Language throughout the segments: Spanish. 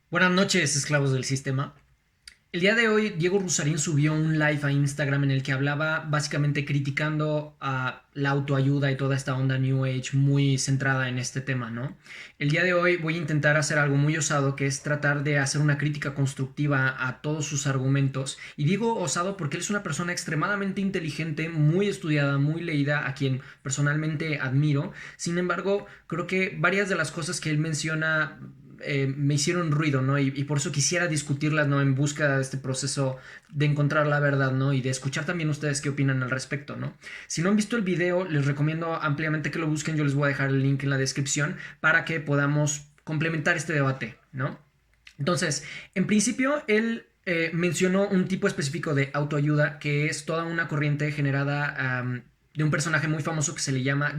Buenas noches, esclavos del sistema. El día de hoy, Diego Rusarín subió un live a Instagram en el que hablaba básicamente criticando a la autoayuda y toda esta onda New Age muy centrada en este tema, ¿no? El día de hoy voy a intentar hacer algo muy osado, que es tratar de hacer una crítica constructiva a todos sus argumentos. Y digo osado porque él es una persona extremadamente inteligente, muy estudiada, muy leída, a quien personalmente admiro. Sin embargo, creo que varias de las cosas que él menciona me hicieron ruido, ¿no? Y por eso quisiera discutirlas, ¿no? En busca de este proceso de encontrar la verdad, ¿no? Y de escuchar también ustedes qué opinan al respecto, ¿no? Si no han visto el video, les recomiendo ampliamente que lo busquen. Yo les voy a dejar el link en la descripción para que podamos complementar este debate, ¿no? Entonces, en principio, él mencionó un tipo específico de autoayuda que es toda una corriente generada de un personaje muy famoso que se llama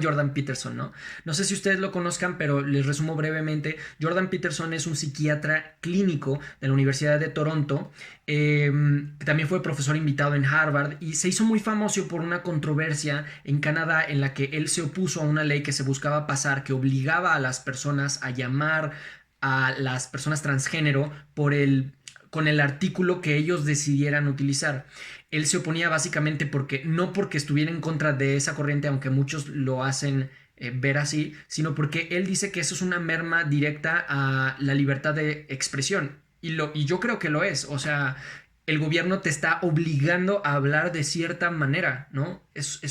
Jordan Peterson, ¿no? No sé si ustedes lo conozcan, pero les resumo brevemente. Jordan Peterson es un psiquiatra clínico de la Universidad de Toronto, que también fue profesor invitado en Harvard y se hizo muy famoso por una controversia en Canadá en la que él se opuso a una ley que se buscaba pasar que obligaba a las personas a llamar a las personas transgénero con el artículo que ellos decidieran utilizar. Él se oponía básicamente porque no porque estuviera en contra de esa corriente, aunque muchos lo hacen ver así, sino porque él dice que eso es una merma directa a la libertad de expresión. Y yo creo que lo es. O sea, el gobierno te está obligando a hablar de cierta manera, ¿no? Eso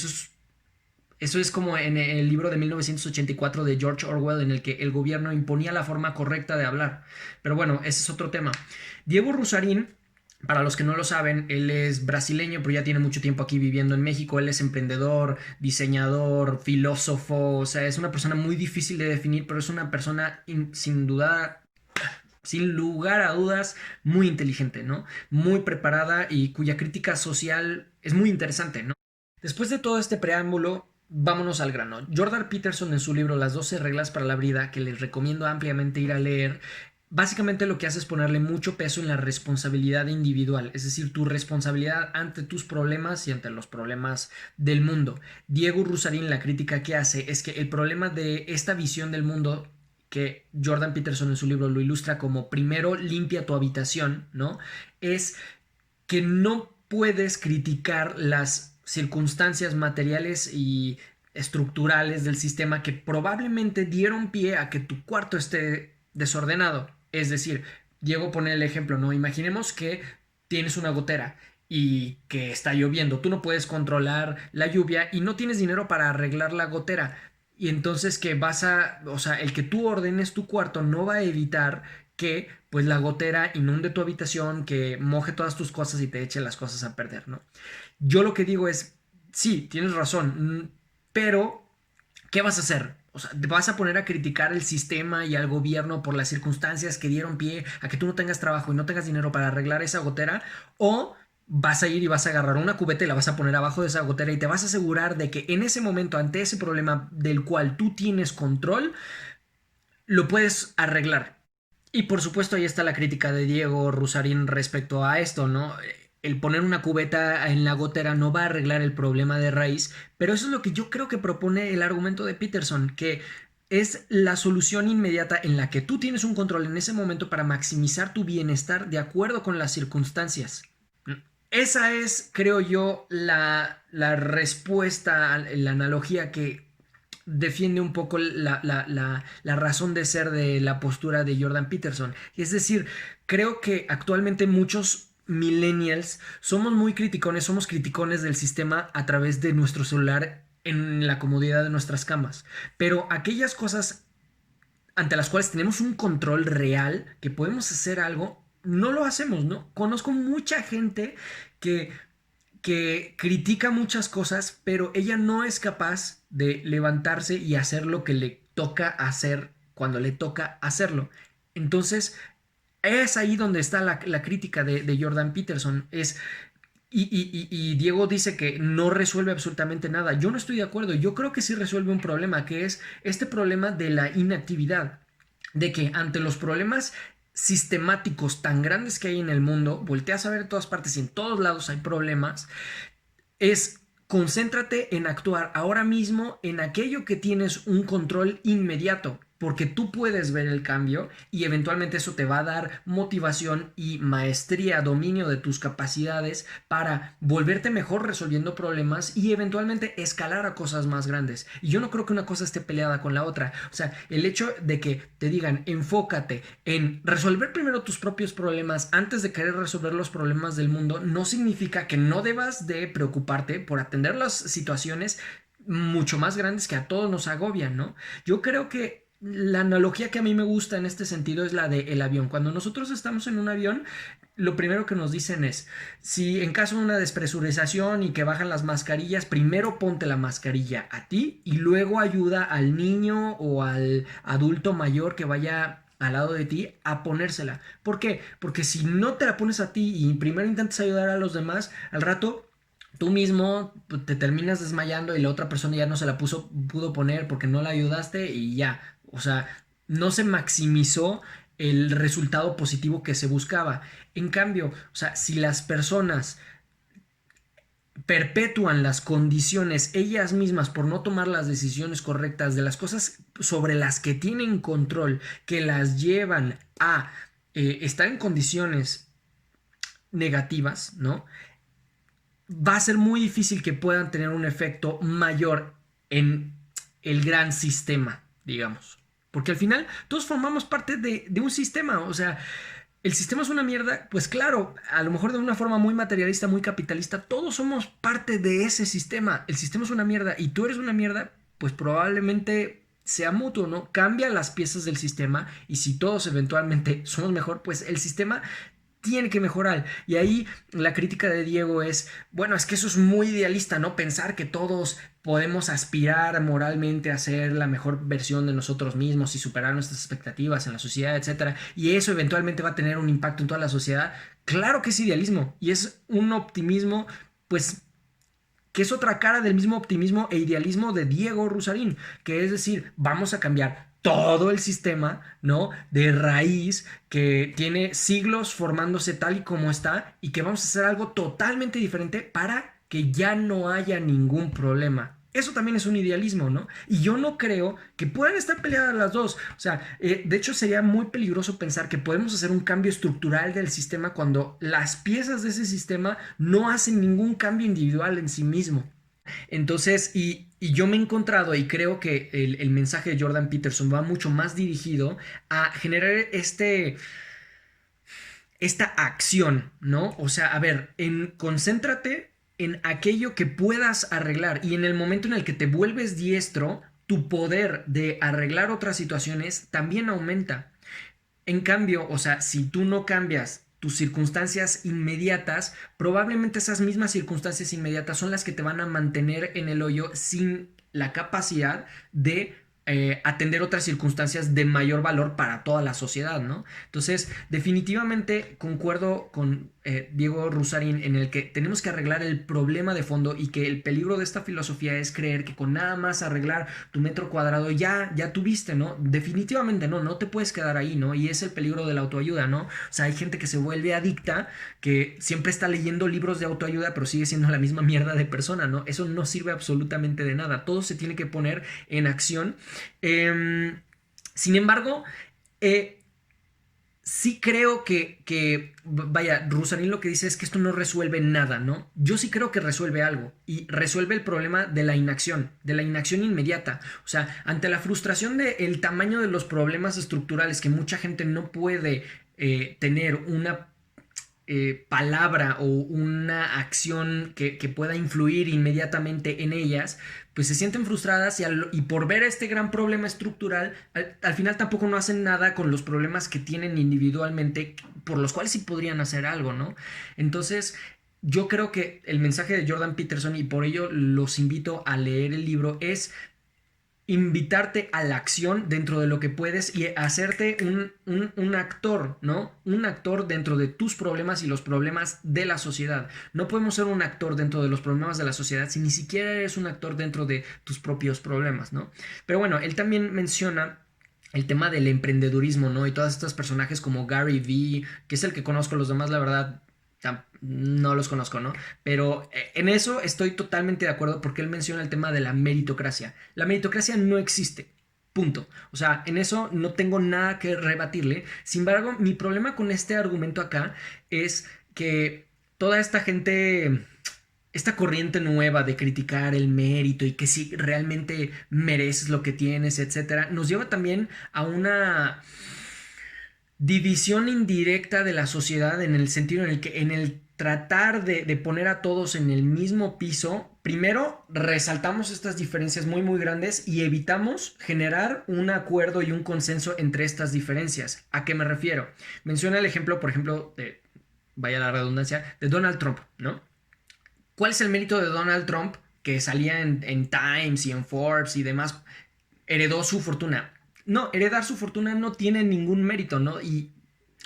es como en el libro de 1984 de George Orwell, en el que el gobierno imponía la forma correcta de hablar. Pero bueno, ese es otro tema. Diego Rusarín, para los que no lo saben, él es brasileño, pero ya tiene mucho tiempo aquí viviendo en México. Él es emprendedor, diseñador, filósofo. O sea, es una persona muy difícil de definir, pero es una persona sin duda, sin lugar a dudas, muy inteligente, ¿no? Muy preparada y cuya crítica social es muy interesante, ¿no? Después de todo este preámbulo, vámonos al grano. Jordan Peterson en su libro Las 12 reglas para la vida, que les recomiendo ampliamente ir a leer, básicamente lo que hace es ponerle mucho peso en la responsabilidad individual, es decir, tu responsabilidad ante tus problemas y ante los problemas del mundo. Diego Rusarín, la crítica que hace es que el problema de esta visión del mundo que Jordan Peterson en su libro lo ilustra como primero limpia tu habitación, ¿no? Es que no puedes criticar las circunstancias materiales y estructurales del sistema que probablemente dieron pie a que tu cuarto esté desordenado. Es decir, Diego pone el ejemplo, ¿no? Imaginemos que tienes una gotera y que está lloviendo. Tú no puedes controlar la lluvia y no tienes dinero para arreglar la gotera. Y entonces o sea, el que tú ordenes tu cuarto no va a evitar que pues la gotera inunde tu habitación, que moje todas tus cosas y te eche las cosas a perder, ¿no? Yo lo que digo es, sí, tienes razón, pero ¿qué vas a hacer? O sea, ¿te vas a poner a criticar el sistema y al gobierno por las circunstancias que dieron pie a que tú no tengas trabajo y no tengas dinero para arreglar esa gotera? ¿O vas a ir y vas a agarrar una cubeta y la vas a poner abajo de esa gotera y te vas a asegurar de que en ese momento, ante ese problema del cual tú tienes control, lo puedes arreglar? Y por supuesto ahí está la crítica de Diego Rusarín respecto a esto, ¿no? El poner una cubeta en la gotera no va a arreglar el problema de raíz, pero eso es lo que yo creo que propone el argumento de Peterson, que es la solución inmediata en la que tú tienes un control en ese momento para maximizar tu bienestar de acuerdo con las circunstancias. Esa es, creo yo, la respuesta, la analogía que defiende un poco la razón de ser de la postura de Jordan Peterson. Es decir, creo que actualmente muchos millennials somos muy criticones, somos criticones del sistema a través de nuestro celular en la comodidad de nuestras camas. Pero aquellas cosas ante las cuales tenemos un control real, que podemos hacer algo, no lo hacemos, ¿no? Conozco mucha gente que critica muchas cosas, pero ella no es capaz de levantarse y hacer lo que le toca hacer cuando le toca hacerlo. Entonces, es ahí donde está la crítica de Jordan Peterson. Y Diego dice que no resuelve absolutamente nada. Yo no estoy de acuerdo. Yo creo que sí resuelve un problema, que es este problema de la inactividad. De que ante los problemas sistemáticos tan grandes que hay en el mundo, volteas a ver en todas partes y en todos lados hay problemas, es concéntrate en actuar ahora mismo en aquello que tienes un control inmediato. porque tú puedes ver el cambio y eventualmente eso te va a dar motivación y maestría, dominio de tus capacidades para volverte mejor resolviendo problemas y eventualmente escalar a cosas más grandes. Y yo no creo que una cosa esté peleada con la otra. O sea, el hecho de que te digan enfócate en resolver primero tus propios problemas antes de querer resolver los problemas del mundo no significa que no debas de preocuparte por atender las situaciones mucho más grandes que a todos nos agobian, ¿no? Yo creo que la analogía que a mí me gusta en este sentido es la del avión. Cuando nosotros estamos en un avión, lo primero que nos dicen es, si en caso de una despresurización y que bajan las mascarillas, primero ponte la mascarilla a ti y luego ayuda al niño o al adulto mayor que vaya al lado de ti a ponérsela. ¿Por qué? Porque si no te la pones a ti y primero intentas ayudar a los demás, al rato tú mismo te terminas desmayando y la otra persona ya no se la pudo poner porque no la ayudaste y ya. O sea, no se maximizó el resultado positivo que se buscaba. En cambio, o sea, si las personas perpetúan las condiciones ellas mismas por no tomar las decisiones correctas de las cosas sobre las que tienen control, que las llevan a estar en condiciones negativas, ¿no? Va a ser muy difícil que puedan tener un efecto mayor en el gran sistema, digamos. Porque al final todos formamos parte de un sistema, o sea, el sistema es una mierda, pues claro, a lo mejor de una forma muy materialista, muy capitalista, todos somos parte de ese sistema. El sistema es una mierda y tú eres una mierda, pues probablemente sea mutuo, ¿no? Cambia las piezas del sistema y si todos eventualmente somos mejor, pues el sistema tiene que mejorar. Y ahí la crítica de Diego es, bueno, es que eso es muy idealista, ¿no? Pensar que todos podemos aspirar moralmente a ser la mejor versión de nosotros mismos y superar nuestras expectativas en la sociedad, etcétera. Y eso eventualmente va a tener un impacto en toda la sociedad. Claro que es idealismo y es un optimismo, pues que es otra cara del mismo optimismo e idealismo de Diego Rusarín, que es decir, vamos a cambiar todo el sistema, ¿no? De raíz que tiene siglos formándose tal y como está y que vamos a hacer algo totalmente diferente para que ya no haya ningún problema. Eso también es un idealismo, ¿no? Y yo no creo que puedan estar peleadas las dos. O sea, de hecho sería muy peligroso pensar que podemos hacer un cambio estructural del sistema cuando las piezas de ese sistema no hacen ningún cambio individual en sí mismo. Entonces, y yo me he encontrado y creo que el mensaje de Jordan Peterson va mucho más dirigido a generar esta acción, ¿no? O sea, a ver, concéntrate en aquello que puedas arreglar y en el momento en el que te vuelves diestro, tu poder de arreglar otras situaciones también aumenta. En cambio, o sea, si tú no cambias tus circunstancias inmediatas, probablemente esas mismas circunstancias inmediatas son las que te van a mantener en el hoyo sin la capacidad de atender otras circunstancias de mayor valor para toda la sociedad, ¿no? Entonces, definitivamente concuerdo con Diego Rusarín en el que tenemos que arreglar el problema de fondo y que el peligro de esta filosofía es creer que con nada más arreglar tu metro cuadrado ya tuviste, ¿no? Definitivamente no te puedes quedar ahí, ¿no? Y es el peligro de la autoayuda, ¿no? O sea, hay gente que se vuelve adicta, que siempre está leyendo libros de autoayuda, pero sigue siendo la misma mierda de persona, ¿no? Eso no sirve absolutamente de nada. Todo se tiene que poner en acción. Sin embargo, sí creo que, vaya, Rusarín lo que dice es que esto no resuelve nada, ¿no? Yo sí creo que resuelve algo y resuelve el problema de la inacción inmediata. O sea, ante la frustración del tamaño de los problemas estructurales que mucha gente no puede tener una palabra o una acción que pueda influir inmediatamente en ellas, pues se sienten frustradas y por ver este gran problema estructural, al final tampoco no hacen nada con los problemas que tienen individualmente, por los cuales sí podrían hacer algo, ¿no? Entonces, yo creo que el mensaje de Jordan Peterson, y por ello los invito a leer el libro, es invitarte a la acción dentro de lo que puedes y hacerte un actor, ¿no? Un actor dentro de tus problemas y los problemas de la sociedad. No podemos ser un actor dentro de los problemas de la sociedad si ni siquiera eres un actor dentro de tus propios problemas, ¿no? Pero bueno, él también menciona el tema del emprendedurismo, ¿no? Y todos estos personajes como Gary Vee, que es el que conozco, los demás, la verdad, no los conozco, ¿no? Pero en eso estoy totalmente de acuerdo porque él menciona el tema de la meritocracia. La meritocracia no existe. Punto. O sea, en eso no tengo nada que rebatirle. Sin embargo, mi problema con este argumento acá es que toda esta gente, esta corriente nueva de criticar el mérito y que si realmente mereces lo que tienes, etcétera, nos lleva también a una división indirecta de la sociedad en el sentido en el que en el tratar de poner a todos en el mismo piso, primero resaltamos estas diferencias muy muy grandes y evitamos generar un acuerdo y un consenso entre estas diferencias. ¿A qué me refiero? Menciona el ejemplo, por ejemplo, de, vaya la redundancia, de Donald Trump, ¿no? ¿Cuál es el mérito de Donald Trump que salía en Times y en Forbes y demás? Heredó su fortuna. No, heredar su fortuna no tiene ningún mérito, ¿no? Y,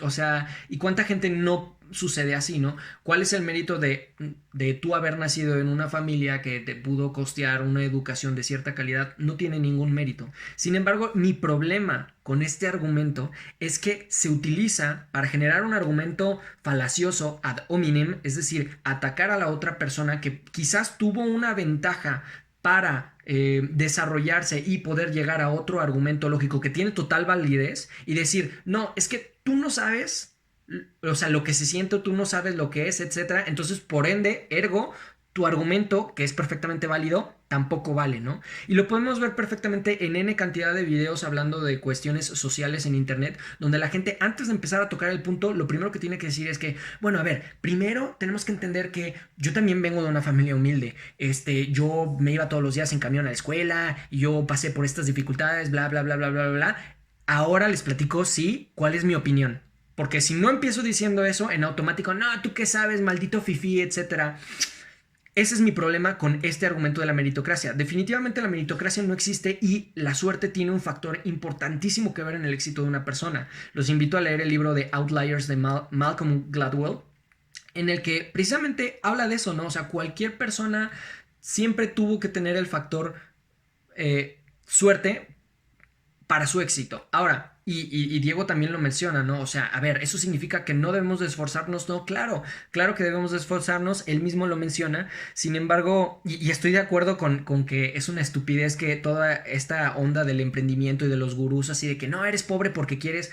o sea, ¿y cuánta gente no sucede así, ¿no? ¿Cuál es el mérito de tú haber nacido en una familia que te pudo costear una educación de cierta calidad? No tiene ningún mérito. Sin embargo, mi problema con este argumento es que se utiliza para generar un argumento falacioso ad hominem, es decir, atacar a la otra persona que quizás tuvo una ventaja para desarrollarse y poder llegar a otro argumento lógico que tiene total validez y decir, no, es que tú no sabes, o sea, lo que se siente, tú no sabes lo que es, etcétera. Entonces, por ende, ergo, tu argumento, que es perfectamente válido, tampoco vale, ¿no? Y lo podemos ver perfectamente en N cantidad de videos hablando de cuestiones sociales en internet, donde la gente antes de empezar a tocar el punto, lo primero que tiene que decir es que, bueno, a ver, primero tenemos que entender que yo también vengo de una familia humilde, yo me iba todos los días en camión a la escuela, y yo pasé por estas dificultades, bla, bla, bla, bla, bla, bla. Ahora les platico, sí, cuál es mi opinión. Porque si no empiezo diciendo eso, en automático, no, tú qué sabes, maldito fifí, etcétera. Ese es mi problema con este argumento de la meritocracia. Definitivamente la meritocracia no existe y la suerte tiene un factor importantísimo que ver en el éxito de una persona. Los invito a leer el libro de Outliers de Malcolm Gladwell, en el que precisamente habla de eso, ¿no? O sea, cualquier persona siempre tuvo que tener el factor suerte para su éxito. Ahora, y Diego también lo menciona, ¿no? O sea, a ver, ¿eso significa que no debemos de esforzarnos? No, claro, claro que debemos de esforzarnos, él mismo lo menciona. Sin embargo, y estoy de acuerdo con que es una estupidez que toda esta onda del emprendimiento y de los gurús así de que no eres pobre porque quieres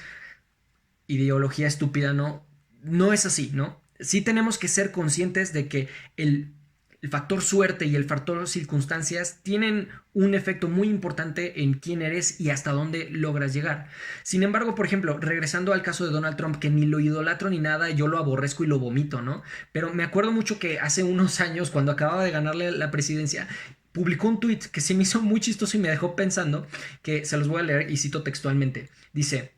ideología estúpida, no, no es así, ¿no? Sí tenemos que ser conscientes de que el factor suerte y el factor circunstancias tienen un efecto muy importante en quién eres y hasta dónde logras llegar. Sin embargo, por ejemplo, regresando al caso de Donald Trump, que ni lo idolatro ni nada, yo lo aborrezco y lo vomito, ¿no? Pero me acuerdo mucho que hace unos años, cuando acababa de ganarle la presidencia, publicó un tweet que se me hizo muy chistoso y me dejó pensando, que se los voy a leer y cito textualmente. Dice,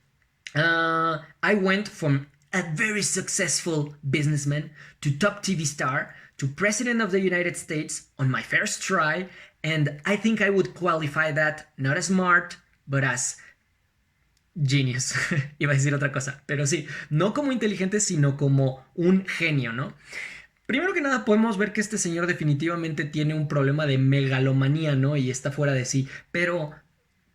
I went from a very successful businessman to top TV star to President of the United States on my first try, and I think I would qualify that not as smart, but as genius. Iba a decir otra cosa, pero sí, no como inteligente, sino como un genio, ¿no? Primero que nada, podemos ver que este señor definitivamente tiene un problema de megalomanía, ¿no? Y está fuera de sí, pero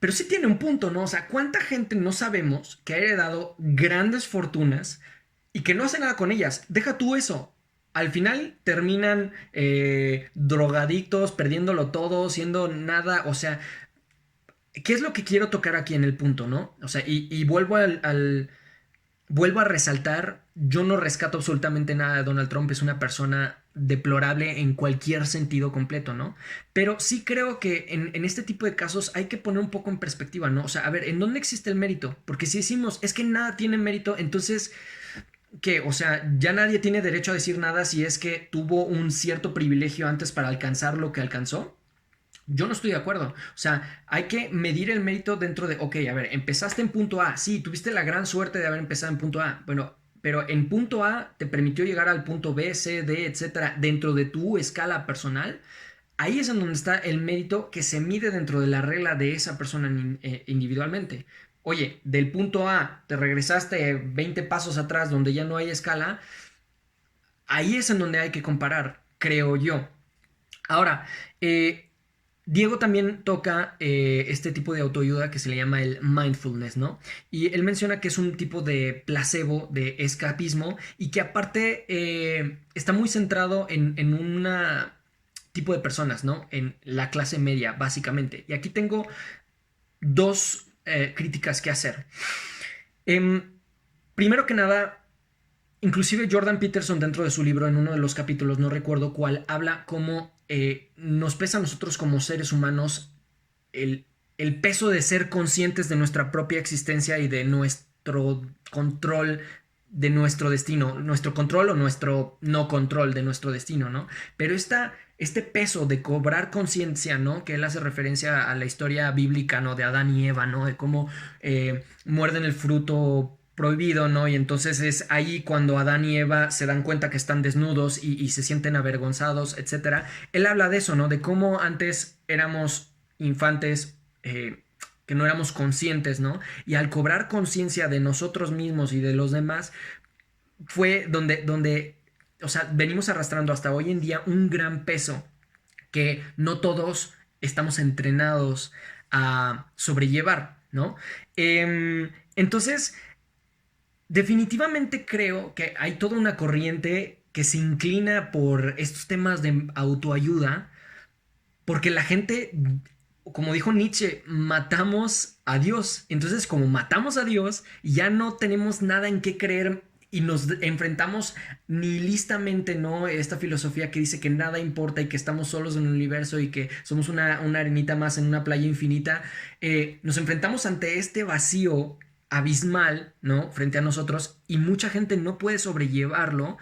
sí tiene un punto, ¿no? O sea, ¿cuánta gente no sabemos que ha heredado grandes fortunas y que no hace nada con ellas? Deja tú eso. Al final terminan drogadictos, perdiéndolo todo, siendo nada, o sea, ¿qué es lo que quiero tocar aquí en el punto, no? O sea, y vuelvo vuelvo a resaltar, yo no rescato absolutamente nada de Donald Trump, es una persona deplorable en cualquier sentido completo, ¿no? Pero sí creo que en este tipo de casos hay que poner un poco en perspectiva, ¿no? O sea, a ver, ¿en dónde existe el mérito? Porque si decimos, es que nada tiene mérito, entonces que, o sea, ya nadie tiene derecho a decir nada si es que tuvo un cierto privilegio antes para alcanzar lo que alcanzó. Yo no estoy de acuerdo. O sea, hay que medir el mérito dentro de, ok, a ver, empezaste en punto A. Sí, tuviste la gran suerte de haber empezado en punto A. Bueno, pero en punto A te permitió llegar al punto B, C, D, etcétera, dentro de tu escala personal. Ahí es en donde está el mérito que se mide dentro de la regla de esa persona individualmente. Oye, del punto A te regresaste 20 pasos atrás donde ya no hay escala. Ahí es en donde hay que comparar, creo yo. Ahora, Diego también toca este tipo de autoayuda que se le llama el mindfulness, ¿no? Y él menciona que es un tipo de placebo, de escapismo, y que aparte está muy centrado en un tipo de personas, ¿no? En la clase media, básicamente. Y aquí tengo dos críticas que hacer. Em, Primero que nada, inclusive Jordan Peterson dentro de su libro, en uno de los capítulos, no recuerdo cuál, habla cómo nos pesa a nosotros como seres humanos el peso de ser conscientes de nuestra propia existencia y de nuestro control de nuestro destino, nuestro control o nuestro no control de nuestro destino, ¿no? Pero este peso de cobrar conciencia, ¿no? Que él hace referencia a la historia bíblica, ¿no? De Adán y Eva, ¿no? De cómo muerden el fruto prohibido, ¿no? Y entonces es ahí cuando Adán y Eva se dan cuenta que están desnudos y se sienten avergonzados, etcétera. Él habla de eso, ¿no? De cómo antes éramos infantes, que no éramos conscientes, ¿no? Y al cobrar conciencia de nosotros mismos y de los demás, fue donde, o sea, venimos arrastrando hasta hoy en día un gran peso que no todos estamos entrenados a sobrellevar, ¿no? Entonces, definitivamente creo que hay toda una corriente que se inclina por estos temas de autoayuda, porque la gente, como dijo Nietzsche, matamos a Dios. Entonces, como matamos a Dios, ya no tenemos nada en qué creer y nos enfrentamos nihilistamente, ¿no? Esta filosofía que dice que nada importa y que estamos solos en el universo y que somos una arenita más en una playa infinita. Nos enfrentamos ante este vacío abismal, ¿no? Frente a nosotros, y mucha gente no puede sobrellevarlo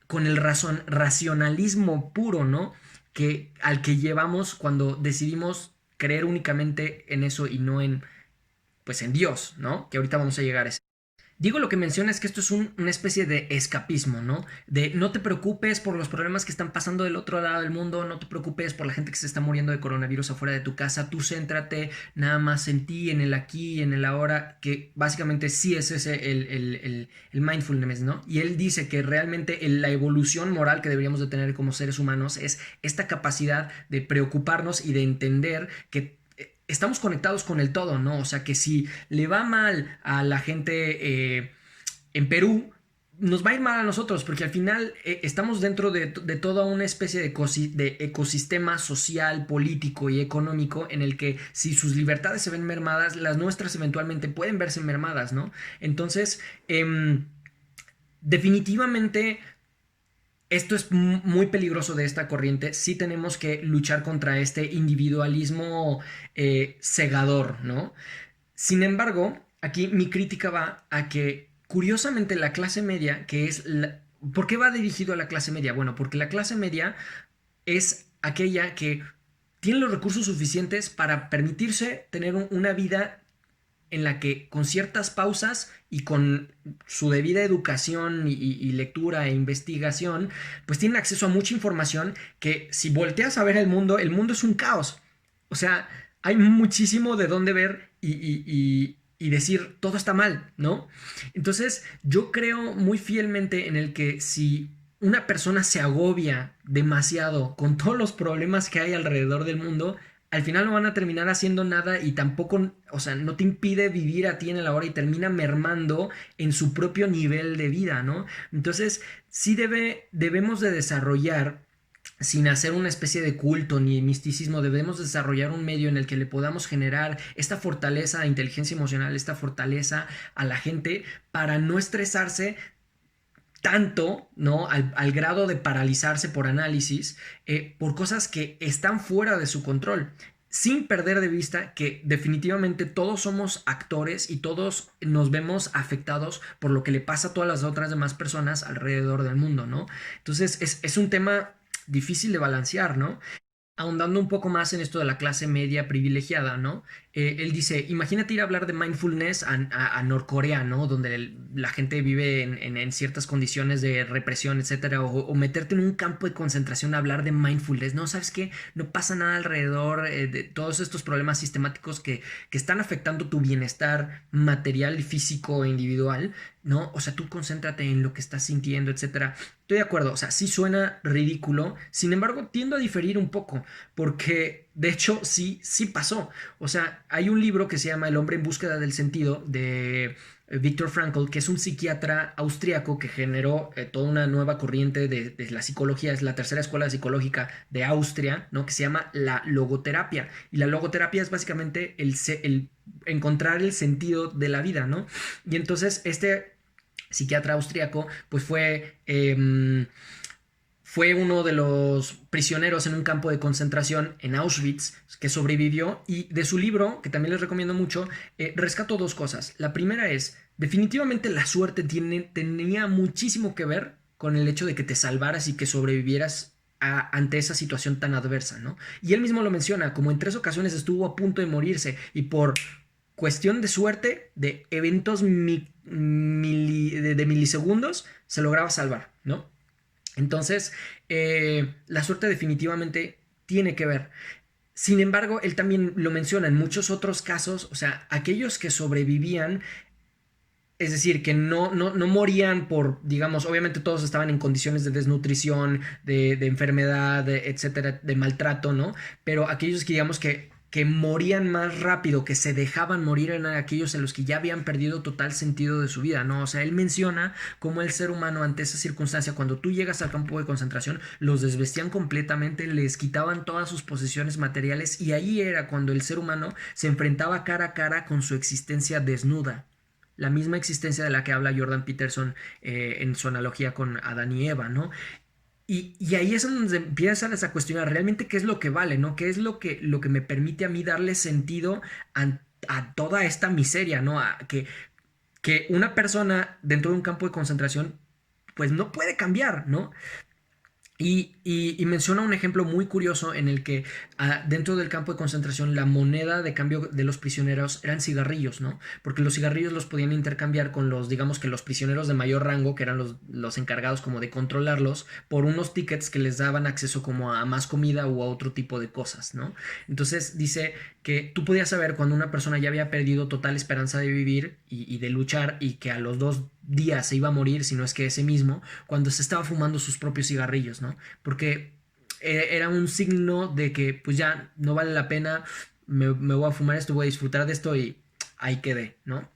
con el racionalismo puro, ¿no? Al que llevamos cuando decidimos creer únicamente en eso y no en, pues en Dios, ¿no? Que ahorita vamos a llegar a eso. Digo lo que menciona es que esto es una especie de escapismo, ¿no? De no te preocupes por los problemas que están pasando del otro lado del mundo, no te preocupes por la gente que se está muriendo de coronavirus afuera de tu casa, tú céntrate nada más en ti, en el aquí, en el ahora, que básicamente sí es ese el mindfulness, ¿no? Y él dice que realmente la evolución moral que deberíamos de tener como seres humanos es esta capacidad de preocuparnos y de entender que estamos conectados con el todo, ¿no? O sea, que si le va mal a la gente en Perú, nos va a ir mal a nosotros, porque al final estamos dentro de toda una especie de ecosistema social, político y económico en el que si sus libertades se ven mermadas, las nuestras eventualmente pueden verse mermadas, ¿no? Entonces, definitivamente esto es muy peligroso de esta corriente. Sí tenemos que luchar contra este individualismo cegador, ¿no? Sin embargo, aquí mi crítica va a que, curiosamente, la clase media, que es ¿por qué va dirigido a la clase media? Bueno, porque la clase media es aquella que tiene los recursos suficientes para permitirse tener una vida en la que con ciertas pausas y con su debida educación y lectura e investigación, pues tienen acceso a mucha información que si volteas a ver el mundo es un caos. O sea, hay muchísimo de dónde ver y decir todo está mal, ¿no? Entonces, yo creo muy fielmente en el que si una persona se agobia demasiado con todos los problemas que hay alrededor del mundo, al final no van a terminar haciendo nada y tampoco, o sea, no te impide vivir a ti en el ahora y termina mermando en su propio nivel de vida, ¿no? Entonces, sí debemos de desarrollar, sin hacer una especie de culto ni misticismo, debemos desarrollar un medio en el que le podamos generar esta fortaleza de inteligencia emocional, esta fortaleza a la gente para no estresarse tanto, ¿no? Al grado de paralizarse por análisis, por cosas que están fuera de su control, sin perder de vista que definitivamente todos somos actores y todos nos vemos afectados por lo que le pasa a todas las otras demás personas alrededor del mundo, ¿no? Entonces es un tema difícil de balancear, ¿no? Ahondando un poco más en esto de la clase media privilegiada, ¿no? Él dice, imagínate ir a hablar de mindfulness a Norcorea, ¿no? Donde la gente vive en ciertas condiciones de represión, etcétera, o meterte en un campo de concentración a hablar de mindfulness, ¿no? ¿Sabes qué? No pasa nada alrededor de todos estos problemas sistemáticos que están afectando tu bienestar material, físico e individual, ¿no? O sea, tú concéntrate en lo que estás sintiendo, etcétera. Estoy de acuerdo, o sea, sí suena ridículo, sin embargo, tiendo a diferir un poco, porque de hecho sí pasó. O sea, hay un libro que se llama El hombre en búsqueda del sentido de Viktor Frankl, que es un psiquiatra austriaco que generó toda una nueva corriente de la psicología, es la tercera escuela psicológica de Austria, ¿no? Que se llama la logoterapia. Y la logoterapia es básicamente el encontrar el sentido de la vida, ¿no? Y entonces este psiquiatra austriaco pues fue uno de los prisioneros en un campo de concentración en Auschwitz que sobrevivió, y de su libro, que también les recomiendo mucho, rescato dos cosas. La primera es, definitivamente la suerte tenía muchísimo que ver con el hecho de que te salvaras y que sobrevivieras ante esa situación tan adversa, ¿no? Y él mismo lo menciona, como en 3 ocasiones estuvo a punto de morirse y por cuestión de suerte, de eventos de milisegundos, se lograba salvar, ¿no? Entonces, la suerte definitivamente tiene que ver. Sin embargo, él también lo menciona en muchos otros casos, o sea, aquellos que sobrevivían, es decir, que no morían por, digamos, obviamente todos estaban en condiciones de desnutrición, de enfermedad, etcétera, de maltrato, ¿no? Pero aquellos que, digamos, que morían más rápido, que se dejaban morir, eran aquellos en los que ya habían perdido total sentido de su vida, ¿no? O sea, él menciona cómo el ser humano ante esa circunstancia, cuando tú llegas al campo de concentración, los desvestían completamente, les quitaban todas sus posesiones materiales, y ahí era cuando el ser humano se enfrentaba cara a cara con su existencia desnuda. La misma existencia de la que habla Jordan Peterson en su analogía con Adán y Eva, ¿no? Y ahí es donde empiezas a cuestionar realmente qué es lo que vale, ¿no? ¿Qué es lo que me permite a mí darle sentido a toda esta miseria, ¿no? Que una persona dentro de un campo de concentración pues no puede cambiar, ¿no? Y menciona un ejemplo muy curioso en el que dentro del campo de concentración la moneda de cambio de los prisioneros eran cigarrillos, ¿no? Porque los cigarrillos los podían intercambiar con los, digamos que los prisioneros de mayor rango, que eran los encargados como de controlarlos, por unos tickets que les daban acceso como a más comida o a otro tipo de cosas, ¿no? Entonces dice que tú podías saber cuando una persona ya había perdido total esperanza de vivir y de luchar, y que a los 2 días se iba a morir, si no es que ese mismo, cuando se estaba fumando sus propios cigarrillos, ¿no? Porque era un signo de que pues ya no vale la pena, me voy a fumar esto, voy a disfrutar de esto y ahí quedé, ¿no?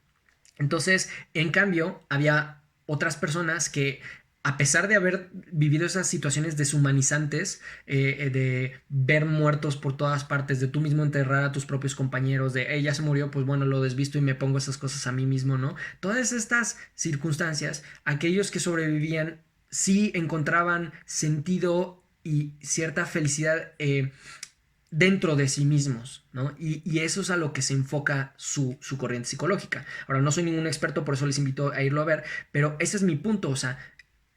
Entonces, en cambio, había otras personas que, a pesar de haber vivido esas situaciones deshumanizantes, de ver muertos por todas partes, de tú mismo enterrar a tus propios compañeros, de, ya se murió, pues bueno, lo desvisto y me pongo esas cosas a mí mismo, ¿no? Todas estas circunstancias, aquellos que sobrevivían sí encontraban sentido y cierta felicidad dentro de sí mismos, ¿no? Y eso es a lo que se enfoca su corriente psicológica. Ahora, no soy ningún experto, por eso les invito a irlo a ver, pero ese es mi punto, o sea,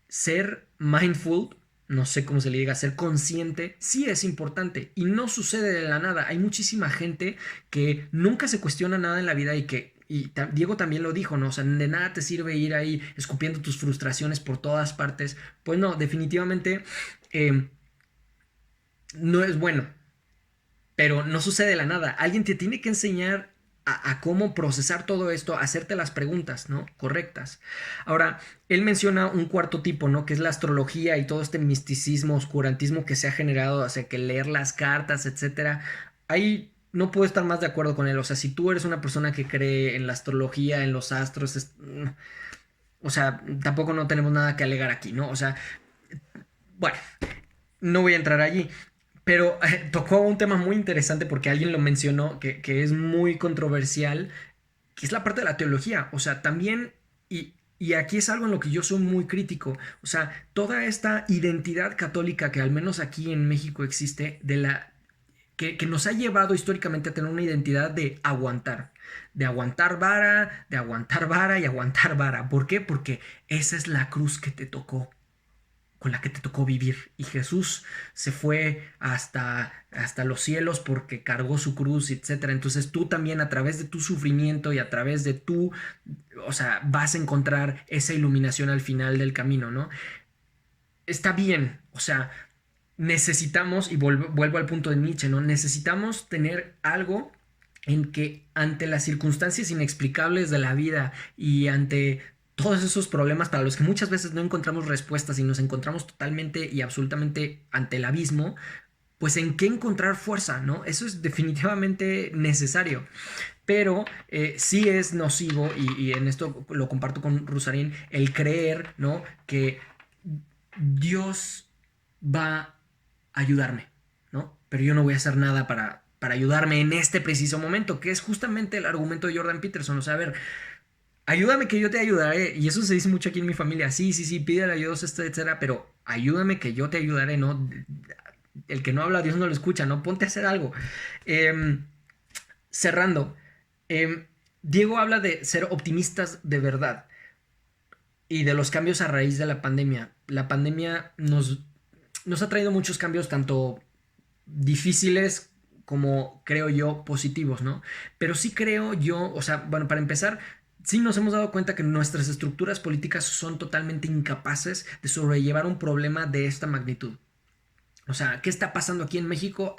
ser mindful, no sé cómo se le diga, ser consciente, sí es importante y no sucede de la nada. Hay muchísima gente que nunca se cuestiona nada en la vida y Diego también lo dijo, ¿no? O sea, de nada te sirve ir ahí escupiendo tus frustraciones por todas partes. Pues no, definitivamente no es bueno, pero no sucede de la nada. Alguien te tiene que enseñar a cómo procesar todo esto, hacerte las preguntas, ¿no? Correctas. Ahora, él menciona un cuarto tipo, ¿no? Que es la astrología y todo este misticismo, oscurantismo que se ha generado, o sea, que leer las cartas, etcétera. Ahí no puedo estar más de acuerdo con él. O sea, si tú eres una persona que cree en la astrología, en los astros, o sea, tampoco no tenemos nada que alegar aquí, ¿no? O sea, bueno, no voy a entrar allí. Pero tocó un tema muy interesante porque alguien lo mencionó, que es muy controversial, que es la parte de la teología. O sea, también, y aquí es algo en lo que yo soy muy crítico, o sea, toda esta identidad católica que al menos aquí en México existe, que nos ha llevado históricamente a tener una identidad de aguantar vara y aguantar vara. ¿Por qué? Porque esa es la cruz que te tocó, con la que te tocó vivir. Y Jesús se fue hasta los cielos porque cargó su cruz, etcétera. Entonces tú también, a través de tu sufrimiento y a través de o sea, vas a encontrar esa iluminación al final del camino, ¿no? Está bien, o sea, necesitamos, y vuelvo al punto de Nietzsche, ¿no? Necesitamos tener algo en que ante las circunstancias inexplicables de la vida y ante todos esos problemas para los que muchas veces no encontramos respuestas y nos encontramos totalmente y absolutamente ante el abismo, pues en qué encontrar fuerza, ¿no? Eso es definitivamente necesario. pero sí es nocivo, y en esto lo comparto con Rusarín, el creer, ¿no? Que Dios va a ayudarme, ¿no? Pero yo no voy a hacer nada para ayudarme en este preciso momento, que es justamente el argumento de Jordan Peterson. O sea, a ver, ayúdame que yo te ayudaré. Y eso se dice mucho aquí en mi familia. Sí, sí, sí, pídele a Dios, etcétera, pero ayúdame que yo te ayudaré, ¿no? El que no habla, Dios no lo escucha, ¿no? Ponte a hacer algo. Eh, Cerrando, eh, Diego habla de ser optimistas de verdad y de los cambios a raíz de la pandemia. La pandemia nos ha traído muchos cambios, tanto difíciles como, creo yo, positivos, ¿no? Pero sí creo yo, o sea, bueno, para empezar, sí nos hemos dado cuenta que nuestras estructuras políticas son totalmente incapaces de sobrellevar un problema de esta magnitud. O sea, ¿qué está pasando aquí en México?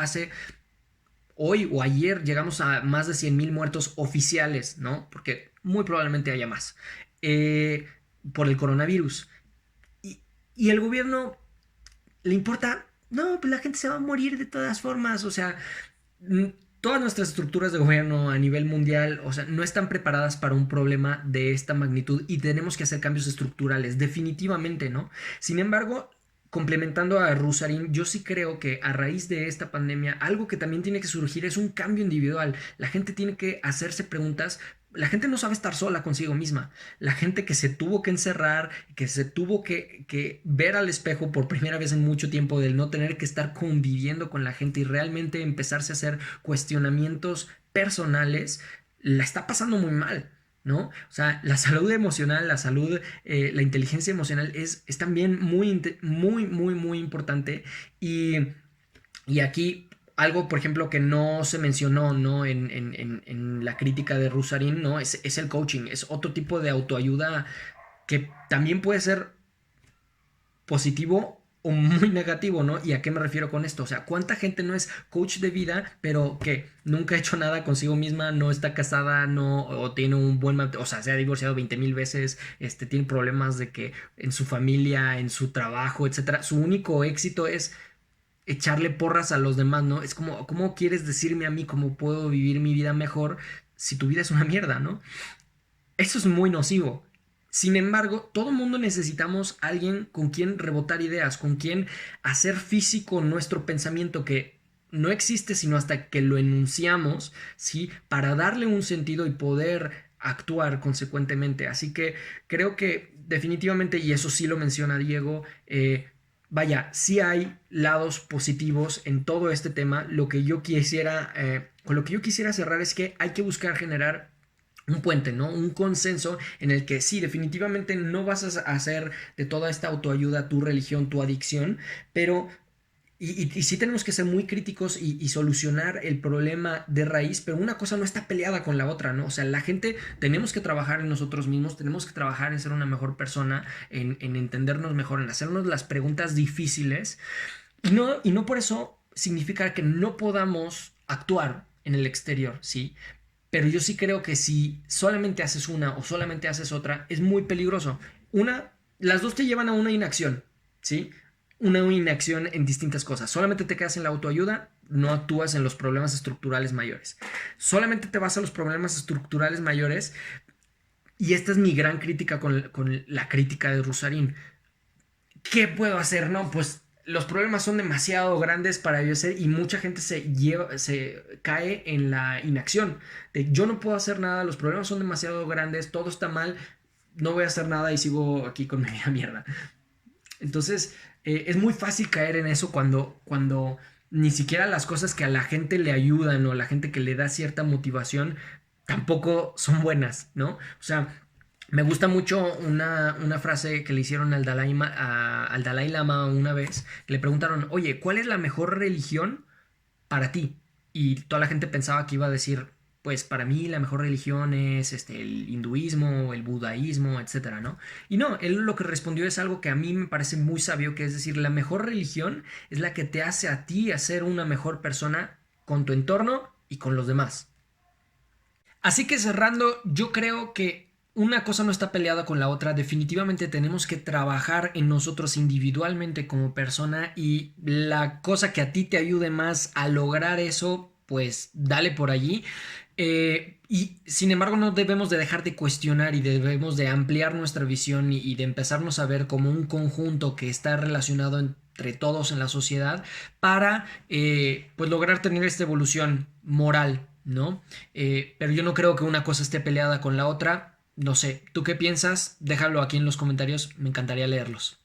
Hoy o ayer llegamos a más de 100,000 muertos oficiales, ¿no? Porque muy probablemente haya más, eh, por el coronavirus. Y, y el gobierno le importa, no, pues la gente se va a morir de todas formas. O sea, mm, todas nuestras estructuras de gobierno a nivel mundial, o sea, no están preparadas para un problema de esta magnitud y tenemos que hacer cambios estructurales, definitivamente, ¿no? Sin embargo, complementando a Rusarín, yo sí creo que a raíz de esta pandemia, algo que también tiene que surgir es un cambio individual. La gente tiene que hacerse preguntas. La gente no sabe estar sola consigo misma. La gente que se tuvo que encerrar, que se tuvo que ver al espejo por primera vez en mucho tiempo, del no tener que estar conviviendo con la gente y realmente empezarse a hacer cuestionamientos personales, la está pasando muy mal, ¿no? O sea, la salud emocional, la inteligencia emocional es también muy, muy, muy importante. Y aquí algo, por ejemplo, que no se mencionó, ¿no? En la crítica de Rusarín, ¿no? Es el coaching, es otro tipo de autoayuda que también puede ser positivo o muy negativo, ¿no? ¿Y a qué me refiero con esto? O sea, ¿cuánta gente no es coach de vida, pero que nunca ha hecho nada consigo misma, no está casada, no, o tiene un o sea, se ha divorciado 20,000 veces, tiene problemas de que en su familia, en su trabajo, etcétera? Su único éxito es echarle porras a los demás, ¿no? Es como, ¿cómo quieres decirme a mí cómo puedo vivir mi vida mejor si tu vida es una mierda, ¿no? Eso es muy nocivo. Sin embargo, todo mundo necesitamos alguien con quien rebotar ideas, con quien hacer físico nuestro pensamiento, que no existe sino hasta que lo enunciamos, ¿sí? Para darle un sentido y poder actuar consecuentemente. Así que creo que definitivamente, y eso sí lo menciona Diego, vaya, sí hay lados positivos en todo este tema. Con lo que yo quisiera cerrar es que hay que buscar generar un puente, ¿no? Un consenso en el que sí, definitivamente no vas a hacer de toda esta autoayuda tu religión, tu adicción, pero y sí tenemos que ser muy críticos y solucionar el problema de raíz, pero una cosa no está peleada con la otra, ¿no? O sea, la gente tenemos que trabajar en nosotros mismos, tenemos que trabajar en ser una mejor persona, en entendernos mejor, en hacernos las preguntas difíciles, y no por eso significa que no podamos actuar en el exterior, ¿sí? Pero yo sí creo que si solamente haces una o solamente haces otra, es muy peligroso. Las dos te llevan a una inacción, ¿sí? Una inacción en distintas cosas. Solamente te quedas en la autoayuda, no actúas en los problemas estructurales mayores. Solamente te vas a los problemas estructurales mayores, y esta es mi gran crítica con la crítica de Rusarín. ¿Qué puedo hacer? No, pues los problemas son demasiado grandes para yo hacer, y mucha gente se cae en la inacción. Yo no puedo hacer nada, los problemas son demasiado grandes, todo está mal, no voy a hacer nada y sigo aquí con mi vida mierda. Entonces, es muy fácil caer en eso cuando ni siquiera las cosas que a la gente le ayudan o a la gente que le da cierta motivación tampoco son buenas, ¿no? O sea, me gusta mucho una frase que le hicieron al Dalai Lama una vez. Le preguntaron, oye, ¿cuál es la mejor religión para ti? Y toda la gente pensaba que iba a decir, pues para mí la mejor religión es el hinduismo, el budaísmo, etcétera, ¿no? Y no, él lo que respondió es algo que a mí me parece muy sabio, que es decir, la mejor religión es la que te hace a ti a ser una mejor persona con tu entorno y con los demás. Así que cerrando, yo creo que una cosa no está peleada con la otra. Definitivamente tenemos que trabajar en nosotros individualmente como persona, y la cosa que a ti te ayude más a lograr eso, pues dale por allí. Y sin embargo no debemos de dejar de cuestionar y debemos de ampliar nuestra visión y de empezarnos a ver como un conjunto que está relacionado entre todos en la sociedad para pues lograr tener esta evolución moral, ¿no? Pero yo no creo que una cosa esté peleada con la otra. No sé, ¿tú qué piensas? Déjalo aquí en los comentarios, me encantaría leerlos.